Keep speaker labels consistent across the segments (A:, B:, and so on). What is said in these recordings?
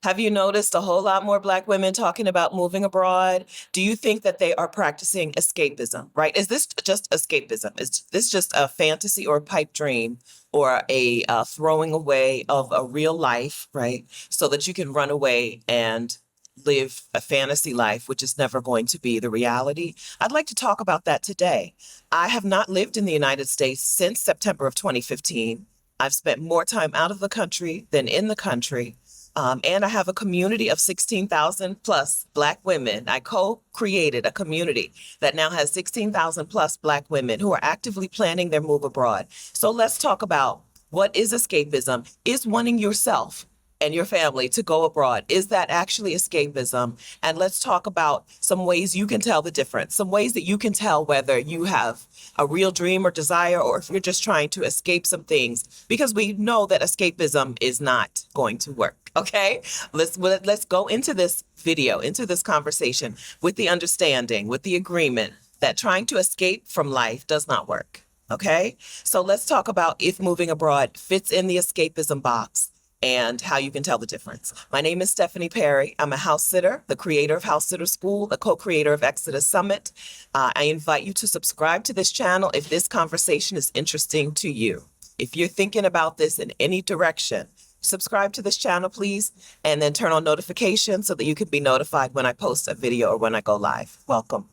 A: Have you noticed a whole lot more Black women talking about moving abroad? Do you think that they are practicing escapism, right? Is this just escapism? Is this just a fantasy or a pipe dream or a throwing away of a real life, right? So that you can run away and live a fantasy life, which is never going to be the reality? I'd like to talk about that today. I have not lived in the United States since September of 2015. I've spent more time out of the country than in the country. And I have a community of 16,000 plus Black women. I co-created a community that now has 16,000 plus Black women who are actively planning their move abroad. So let's talk about what is escapism? Is wanting yourself and your family to go abroad, is that actually escapism? And let's talk about some ways you can tell the difference, some ways that you can tell whether you have a real dream or desire, or if you're just trying to escape some things, because we know that escapism is not going to work. Okay, let's go into this video, into this conversation with the understanding, with the agreement that trying to escape from life does not work. Okay, so let's talk about if moving abroad fits in the escapism box and how you can tell the difference. My name is Stephanie Perry. I'm a house sitter, the creator of House Sitter School, the co-creator of Exodus Summit. I invite you to subscribe to this channel if this conversation is interesting to you. If you're thinking about this in any direction, subscribe to this channel, please, and then turn on notifications so that you can be notified when I post a video or when I go live. Welcome.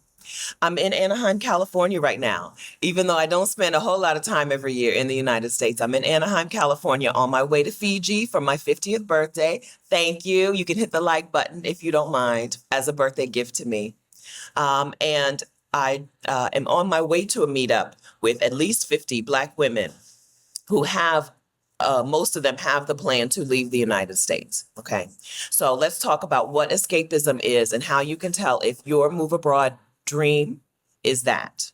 A: I'm in Anaheim, California right now. Even though I don't spend a whole lot of time every year in the United States, I'm in Anaheim, California on my way to Fiji for my 50th birthday. Thank you. You can hit the like button if you don't mind as a birthday gift to me. And I am on my way to a meetup with at least 50 Black women who have most of them have the plan to leave the United States. Okay, so let's talk about what escapism is and how you can tell if your move abroad dream is that.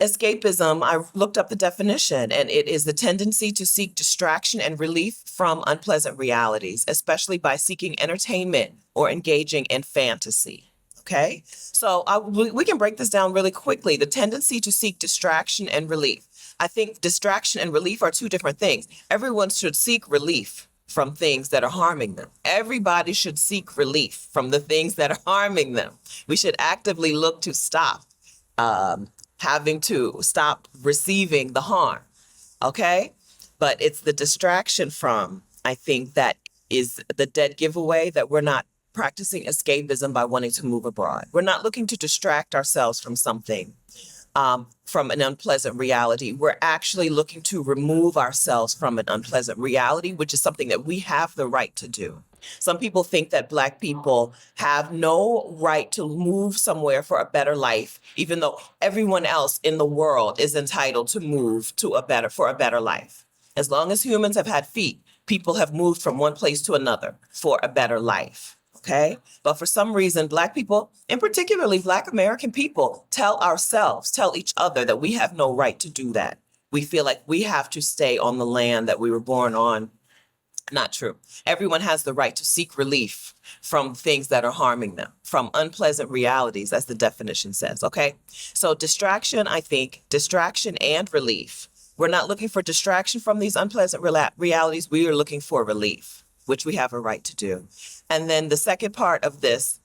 A: Escapism, I looked up the definition, and it is the tendency to seek distraction and relief from unpleasant realities, especially by seeking entertainment or engaging in fantasy. Okay, so we can break this down really quickly. The tendency to seek distraction and relief. I think distraction and relief are two different things. Everyone should seek relief from things that are harming them. Everybody should seek relief from the things that are harming them. We should actively look to stop having to stop receiving the harm. Okay? But it's the distraction from, I think, that is the dead giveaway, that we're not practicing escapism by wanting to move abroad. We're not looking to distract ourselves from something, from an unpleasant reality. We're actually looking to remove ourselves from an unpleasant reality, which is something that we have the right to do. Some people think that Black people have no right to move somewhere for a better life, even though everyone else in the world is entitled to move for a better life. As long as humans have had feet, people have moved from one place to another for a better life. Okay, but for some reason, Black people, and particularly Black American people, tell each other that we have no right to do that. We feel like we have to stay on the land that we were born on. Not true. Everyone has the right to seek relief from things that are harming them, from unpleasant realities, as the definition says. Okay, so distraction, I think, distraction and relief. We're not looking for distraction from these unpleasant realities. We are looking for relief, which we have a right to do. And then the second part of this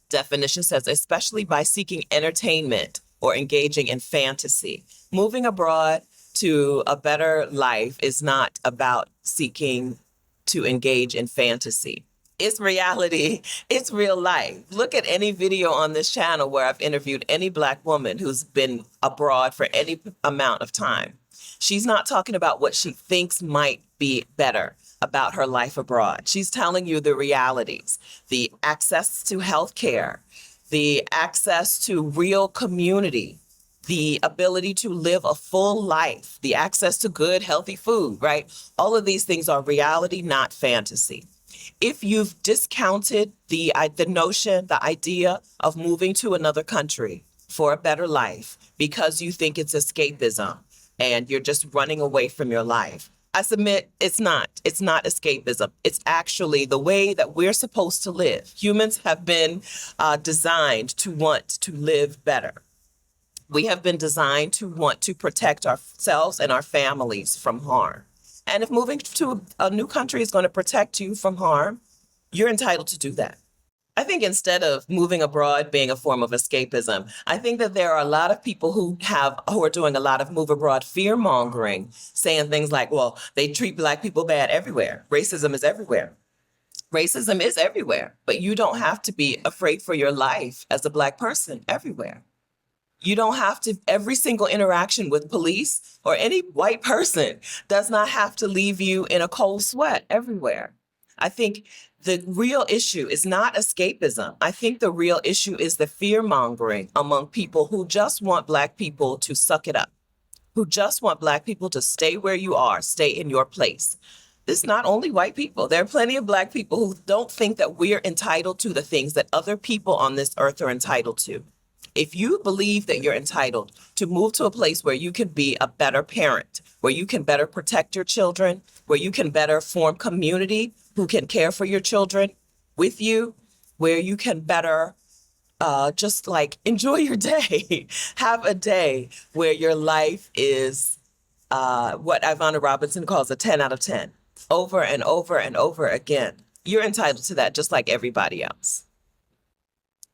A: definition says, especially by seeking entertainment or engaging in fantasy. Moving abroad to a better life is not about seeking to engage in fantasy. It's reality. It's real life. Look at any video on this channel where I've interviewed any Black woman who's been abroad for any amount of time. She's not talking about what she thinks might be better about her life abroad. She's telling you the realities, the access to health care, the access to real community, the ability to live a full life, the access to good, healthy food, right? All of these things are reality, not fantasy. If you've discounted the notion, the idea of moving to another country for a better life because you think it's escapism and you're just running away from your life, I submit it's not. It's not escapism. It's actually the way that we're supposed to live. Humans have been designed to want to live better. We have been designed to want to protect ourselves and our families from harm. And if moving to a new country is going to protect you from harm, You're entitled to do that. I think instead of moving abroad being a form of escapism, I think that there are a lot of people who are doing a lot of move abroad fear mongering, saying things like, well, they treat Black people bad everywhere. Racism is everywhere. Racism is everywhere, but you don't have to be afraid for your life as a Black person everywhere. You don't have to, every single interaction with police or any white person does not have to leave you in a cold sweat everywhere. I think the real issue is not escapism. I think the real issue is the fear mongering among people who just want Black people to suck it up, who just want Black people to stay where you are, stay in your place. It's not only white people. There are plenty of Black people who don't think that we're entitled to the things that other people on this earth are entitled to. If you believe that you're entitled to move to a place where you can be a better parent, where you can better protect your children, where you can better form community who can care for your children with you, where you can better just like enjoy your day, have a day where your life is what Ivana Robinson calls a 10 out of 10, over and over and over again. You're entitled to that just like everybody else.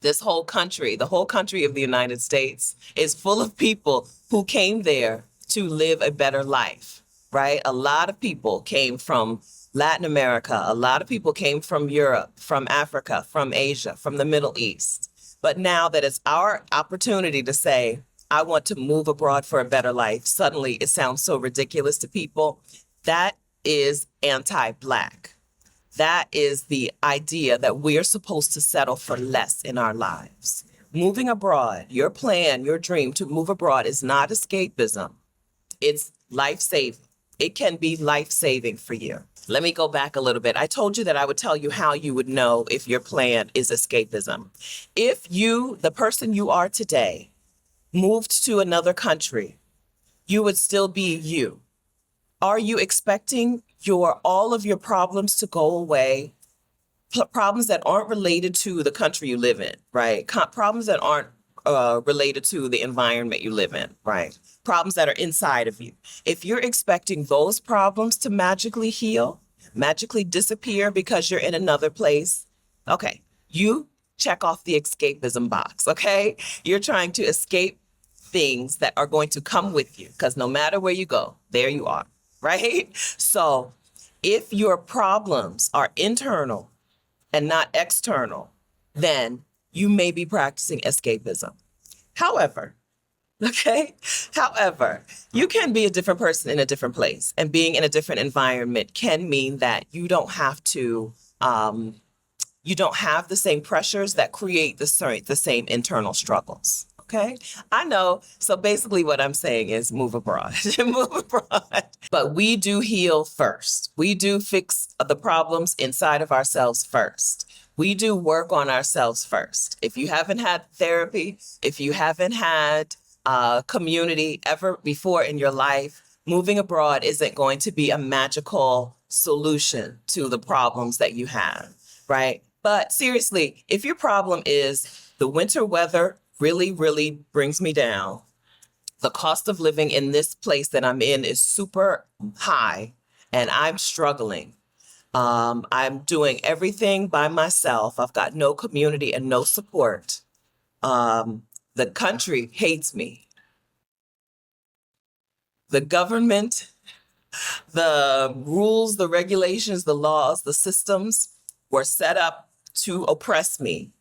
A: This whole country, the whole country of the United States, is full of people who came there to live a better life, right? A lot of people came from Latin America. A lot of people came from Europe, from Africa, from Asia, from the Middle East. But now that it's our opportunity to say, I want to move abroad for a better life, suddenly it sounds so ridiculous to people. That is anti-Black. That is the idea that we're supposed to settle for less in our lives. Moving abroad, your plan, your dream to move abroad is not escapism. It's life-saving. It can be life-saving for you. Let me go back a little bit. I told you that I would tell you how you would know if your plan is escapism. If you, the person you are today, moved to another country, you would still be you. Are you expecting all of your problems to go away? Problems that aren't related to the country you live in, right? Problems that aren't related to the environment you live in, right? Problems that are inside of you. If you're expecting those problems to magically heal, magically disappear because you're in another place, okay, you check off the escapism box, okay? You're trying to escape things that are going to come with you because no matter where you go, there you are, right? So if your problems are internal and not external, then you may be practicing escapism. However, you can be a different person in a different place, and being in a different environment can mean that you don't have the same pressures that create the same internal struggles. Okay, I know. So basically what I'm saying is move abroad, move abroad. But we do heal first. We do fix the problems inside of ourselves first. We do work on ourselves first. If you haven't had therapy, if you haven't had community ever before in your life, moving abroad isn't going to be a magical solution to the problems that you have, right? But seriously, if your problem is the winter weather really, really brings me down, the cost of living in this place that I'm in is super high, and I'm struggling. I'm doing everything by myself. I've got no community and no support. The country hates me. The government, the rules, the regulations, the laws, the systems were set up to oppress me.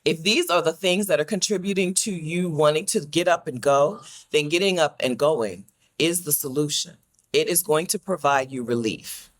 A: If these are the things that are contributing to you wanting to get up and go, then getting up and going is the solution. It is going to provide you relief.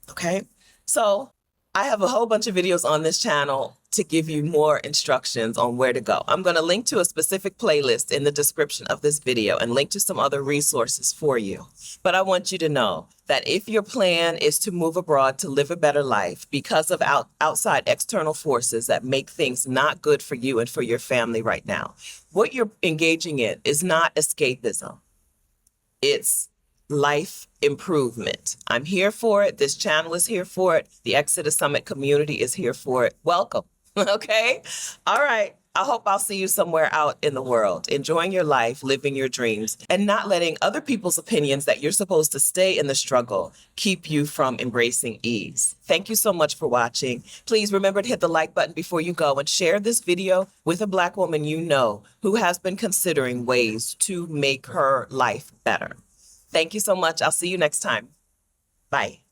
A: Okay? So I have a whole bunch of videos on this channel to give you more instructions on where to go. I'm going to link to a specific playlist in the description of this video and link to some other resources for you. But I want you to know that if your plan is to move abroad to live a better life because of outside external forces that make things not good for you and for your family right now, what you're engaging in is not escapism. It's life improvement. I'm here for it. This channel is here for it. The Exodus Summit community is here for it. Welcome. Okay. All right. I hope I'll see you somewhere out in the world, enjoying your life, living your dreams, and not letting other people's opinions that you're supposed to stay in the struggle keep you from embracing ease. Thank you so much for watching. Please remember to hit the like button before you go and share this video with a Black woman you know who has been considering ways to make her life better. Thank you so much. I'll see you next time. Bye.